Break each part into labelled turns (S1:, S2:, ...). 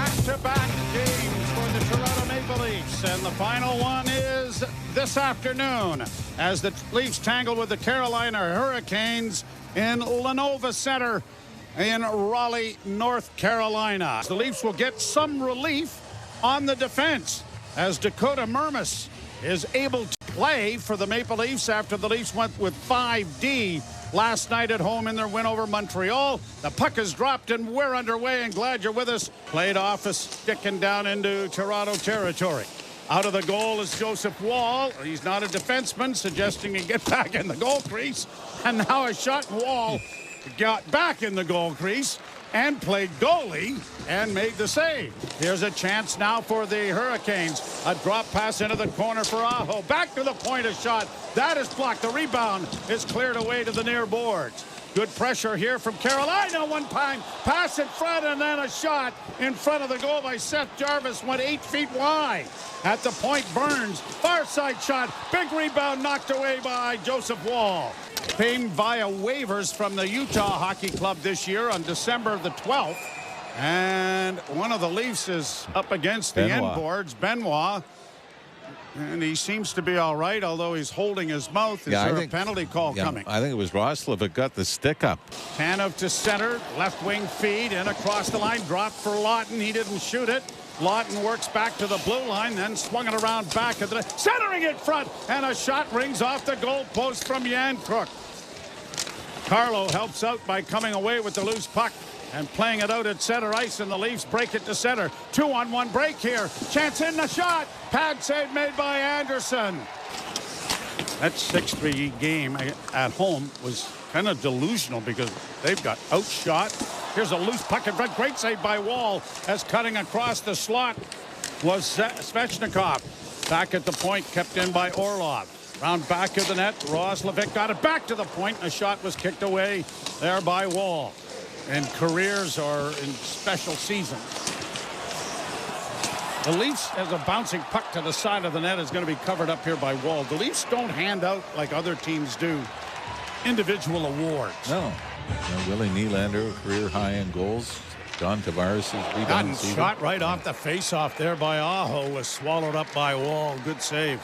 S1: Back-to-back games for the Toronto Maple Leafs, and the final one is this afternoon as the Leafs tangle with the Carolina Hurricanes in Lenova Center in Raleigh, North Carolina. The Leafs will get some relief on the defense as Dakota Mermis is able to play for the Maple Leafs after the Leafs went with 5D last night at home in their win over Montreal. The puck is dropped and we're underway, and glad you're with us. Played off a stick and down into Toronto territory. Out of the goal is Joseph Woll. He's not a defenseman, suggesting he get back in the goal crease. And now a shot, and Woll got back in the goal crease and played goalie and made the save. Here's a chance now for the Hurricanes. A drop pass into the corner for Aho. Back to the point, a shot. That is blocked. The rebound is cleared away to the near boards. Good pressure here from Carolina. One time pass in front and then a shot in front of the goal by Seth Jarvis. Went 8 feet wide. At the point, Burns. Far side shot. Big rebound knocked away by Joseph Woll. Came via waivers from the Utah Hockey Club this year on December the 12th. And one of the Leafs is up against the end boards, Benoit. And he seems to be all right, although he's holding his mouth. Is there a penalty call coming?
S2: I think it was Roslovic got the stick up.
S1: Tanev to center, left wing feed, and across the line, dropped for Lawton. He didn't shoot it. Lawton works back to the blue line, then swung it around back at the centering in front, and a shot rings off the goal post from Jan Crook. Carlo helps out by coming away with the loose puck and playing it out at center ice, and the Leafs break it to center. 2-on-1 break here. Chance in the shot. Pad save made by Anderson. That 6-3 game at home was kind of delusional because they've got outshot. Here's a loose puck in front. Great save by Woll as cutting across the slot was Svechnikov. Back at the point, kept in by Orlov. Round back of the net, Roslovic got it back to the point. A shot was kicked away there by Woll. And careers are in special seasons. The Leafs, as a bouncing puck to the side of the net, is going to be covered up here by Woll. The Leafs don't hand out, like other teams do, individual awards.
S2: No. Willie Nylander, career high in goals. John Tavares' rebound.
S1: Shot right off the face-off there by Aho was swallowed up by Woll. Good save.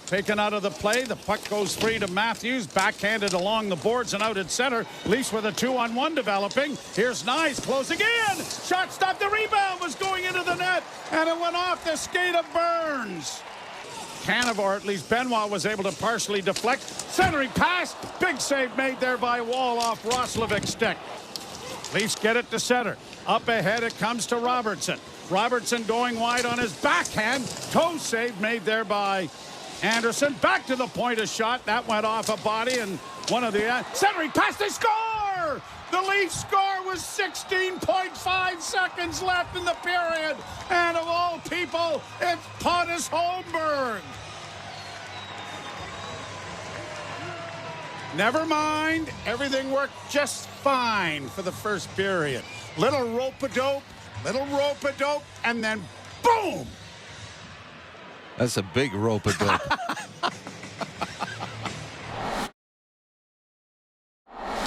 S1: Taken out of the play. The puck goes free to Matthews. Backhanded along the boards and out at center. Leafs with a 2-on-1 developing. Here's Nyes closing in. Shot stopped. The rebound was going into the net, and it went off the skate of Burns. Tanev, or at least Benoit, was able to partially deflect. Centering pass. Big save made there by Woll off Roslovic's stick. Leafs get it to center. Up ahead it comes to Robertson. Robertson going wide on his backhand. Toe save made there by Anderson. Back to the point, a shot that went off a body, and one of the centering pass, they score. The Leafs score with 16.5 seconds left in the period, and of all people, it's Pontus Holmberg. Never mind, everything worked just fine for the first period. Little rope-a-dope, and then boom.
S2: That's a big rope-a-dope.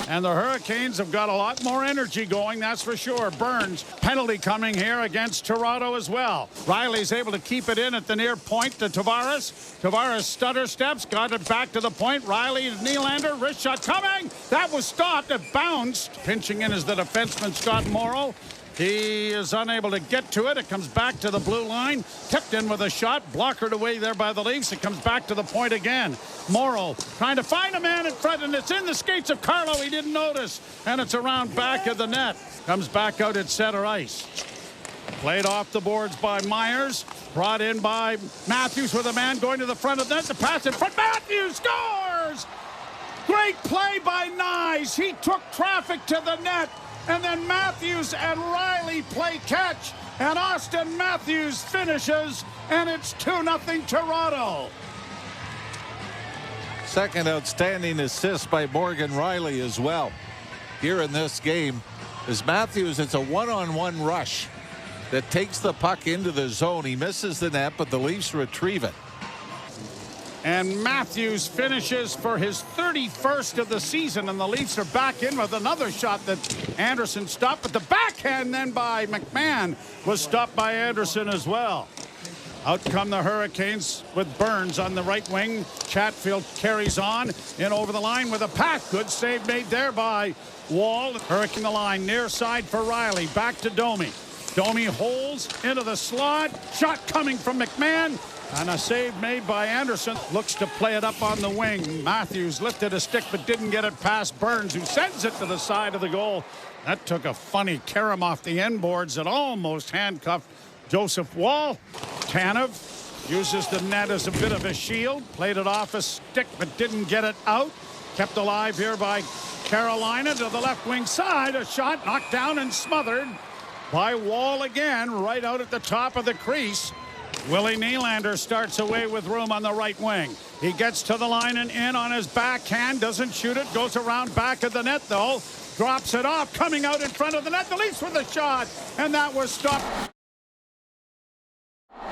S1: And the Hurricanes have got a lot more energy going, that's for sure. Burns, penalty coming here against Toronto as well. Riley's able to keep it in at the near point to Tavares. Tavares stutter steps, got it back to the point. Riley, Nylander, wrist shot coming. That was stopped. It bounced. Pinching in is the defenseman, Scott Morrow. He is unable to get to it. It comes back to the blue line. Tipped in with a shot. Blockered away there by the Leafs. It comes back to the point again. Morrow trying to find a man in front, and it's in the skates of Carlo. He didn't notice. And it's around back of the net. Comes back out at center ice. Played off the boards by Myers. Brought in by Matthews with a man going to the front of the net. The pass in front. Matthews scores! Great play by Nyes. He took traffic to the net. And then Matthews and Riley play catch. And Austin Matthews finishes. And it's 2-0 Toronto.
S2: Second outstanding assist by Morgan Riley as well. Here in this game is Matthews. It's a one-on-one rush that takes the puck into the zone. He misses the net, but the Leafs retrieve it.
S1: And Matthews finishes for his 31st of the season, and the Leafs are back in with another shot that Anderson stopped, but the backhand then by McMahon was stopped by Anderson as well. Out come the Hurricanes with Burns on the right wing. Chatfield carries on in over the line with a pass. Good save made there by Wall. Hurricane the line near side for Riley. Back to Domi. Domi holds into the slot. Shot coming from McMahon. And a save made by Anderson. Looks to play it up on the wing. Matthews lifted a stick but didn't get it past Burns, who sends it to the side of the goal. That took a funny carom off the end boards that almost handcuffed Joseph Wall. Tanev uses the net as a bit of a shield. Played it off a stick but didn't get it out. Kept alive here by Carolina to the left wing side. A shot knocked down and smothered by Wall again, right out at the top of the crease. Willie Nylander starts away with room on the right wing. He gets to the line and in on his backhand. Doesn't shoot it. Goes around back of the net, though. Drops it off. Coming out in front of the net. The Leafs with a shot. And that was stopped.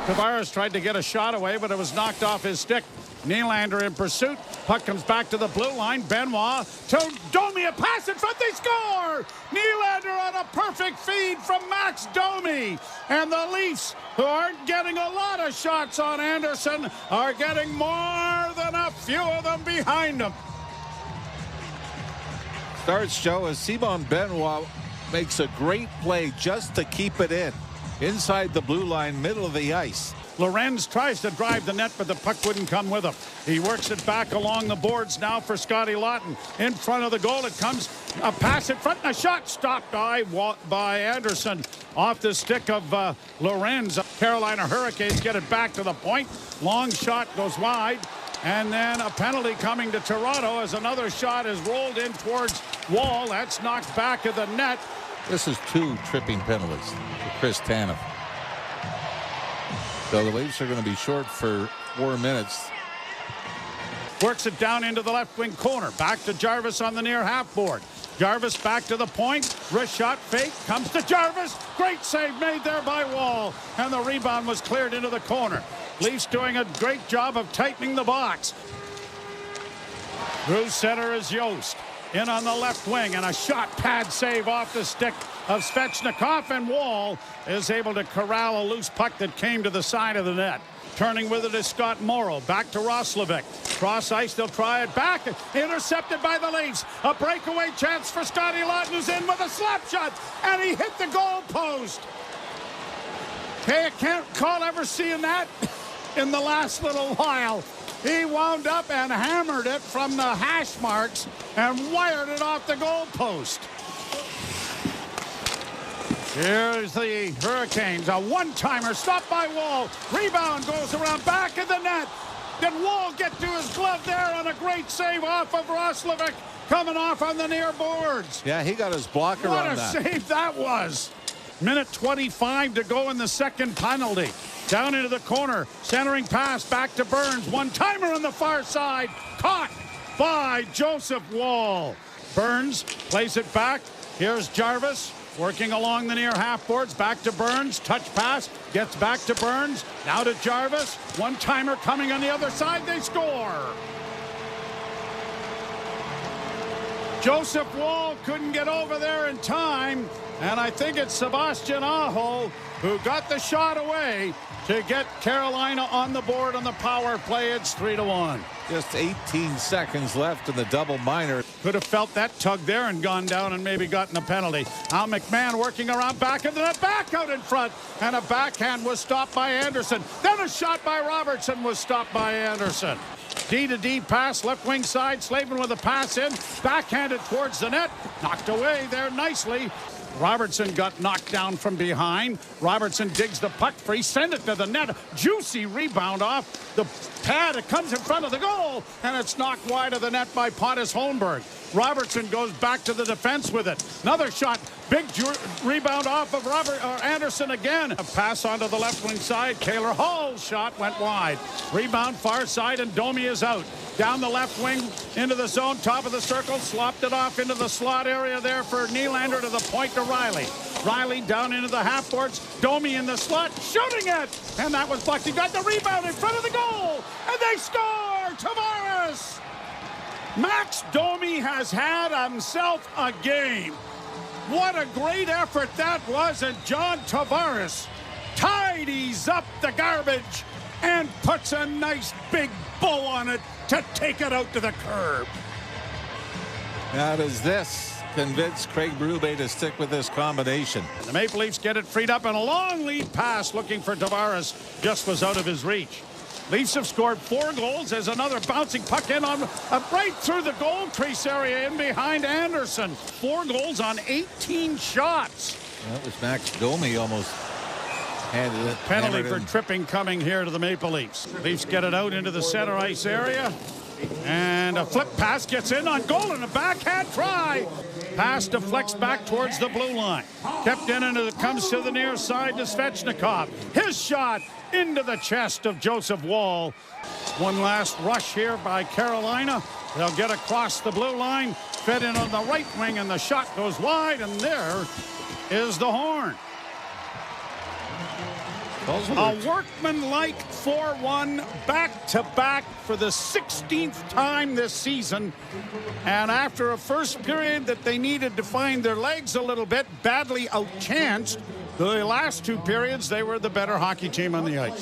S1: Tavares tried to get a shot away, but it was knocked off his stick. Nylander in pursuit. Puck comes back to the blue line. Benoit to Domi. A pass in front. They score! Nylander on a perfect feed from Max Domi. And the Leafs, who aren't getting a lot of shots on Anderson, are getting more than a few of them behind him.
S2: Starts, Joe, as Simon Benoit makes a great play just to keep it in. Inside the blue line, middle of the ice.
S1: Lorenz tries to drive the net, but the puck wouldn't come with him. He works it back along the boards now for Scotty Lawton. In front of the goal, it comes a pass in front, and a shot stopped by Anderson off the stick of Lorenz. Carolina Hurricanes get it back to the point. Long shot goes wide. And then a penalty coming to Toronto as another shot is rolled in towards Wall. That's knocked back of the net.
S2: This is 2 tripping penalties for Chris Tanev. So the Leafs are going to be short for 4 minutes.
S1: Works it down into the left wing corner. Back to Jarvis on the near half board. Jarvis back to the point. Wrist shot fake. Comes to Jarvis. Great save made there by Wall. And the rebound was cleared into the corner. Leafs doing a great job of tightening the box. Through center is Yost. In on the left wing, and a shot pad save off the stick of Svechnikov, and Wall is able to corral a loose puck that came to the side of the net. Turning with it is Scott Morrow. Back to Roslovic. Cross ice, they'll try it back. Intercepted by the Leafs. A breakaway chance for Scotty Lawton, who's in with a slap shot, and he hit the goal post. Hey, I can't recall ever seeing that in the last little while. He wound up and hammered it from the hash marks and wired it off the goalpost. Here's the Hurricanes. A one-timer stopped by Wall. Rebound goes around back of the net. Did Wall get to his glove there on a great save off of Roslovic coming off on the near boards?
S2: Yeah, he got his blocker on that.
S1: What a save that was. Minute 25 to go in the second penalty. Down into the corner. Centering pass back to Burns. One-timer on the far side. Caught by Joseph Wall. Burns plays it back. Here's Jarvis working along the near half boards. Back to Burns. Touch pass. Gets back to Burns. Now to Jarvis. One-timer coming on the other side. They score. Joseph Wall couldn't get over there in time. And I think it's Sebastian Aho who got the shot away to get Carolina on the board on the power play. It's 3-1.
S2: Just 18 seconds left in the double minor.
S1: Could have felt that tug there and gone down and maybe gotten a penalty. Now McMahon working around back into the back out in front. And a backhand was stopped by Anderson. Then a shot by Robertson was stopped by Anderson. D-to-D pass, left wing side. Slavin with a pass in. Backhanded towards the net. Knocked away there nicely. Robertson got knocked down from behind. Robertson digs the puck free, send it to the net. Juicy rebound off the pad. It comes in front of the goal, and it's knocked wide of the net by Pontus Holmberg. Robertson goes back to the defense with it. Another shot. Big rebound off of Anderson again. A pass onto the left wing side. Taylor Hall's shot went wide. Rebound far side, and Domi is out. Down the left wing into the zone, top of the circle, slopped it off into the slot area there for Nylander to the point to Riley. Riley down into the half boards. Domi in the slot, shooting it, and that was blocked. He got the rebound in front of the goal, and they score! Tavares! Max Domi has had himself a game. What a great effort that was, and John Tavares tidies up the garbage and puts a nice big bow on it to take it out to the curb.
S2: How does this convince Craig Berube to stick with this combination?
S1: The Maple Leafs get it freed up, and a long lead pass looking for Tavares just was out of his reach. Leafs have scored 4 goals as another bouncing puck in on right through the goal crease area in behind Anderson. 4 goals on 18 shots.
S2: That was Max Domi almost handed it.
S1: Penalty for tripping coming here to the Maple Leafs. Leafs get it out into the center ice area. And a flip pass gets in on goal and a backhand try. Pass deflects back towards the blue line. Kept in and it comes to the near side to Svechnikov. His shot into the chest of Joseph Woll. One last rush here by Carolina. They'll get across the blue line. Fed in on the right wing and the shot goes wide, and there is the horn. A workmanlike 4-1 back-to-back for the 16th time this season. And after a first period that they needed to find their legs a little bit, badly outchanced, the last 2 periods, they were the better hockey team on the ice.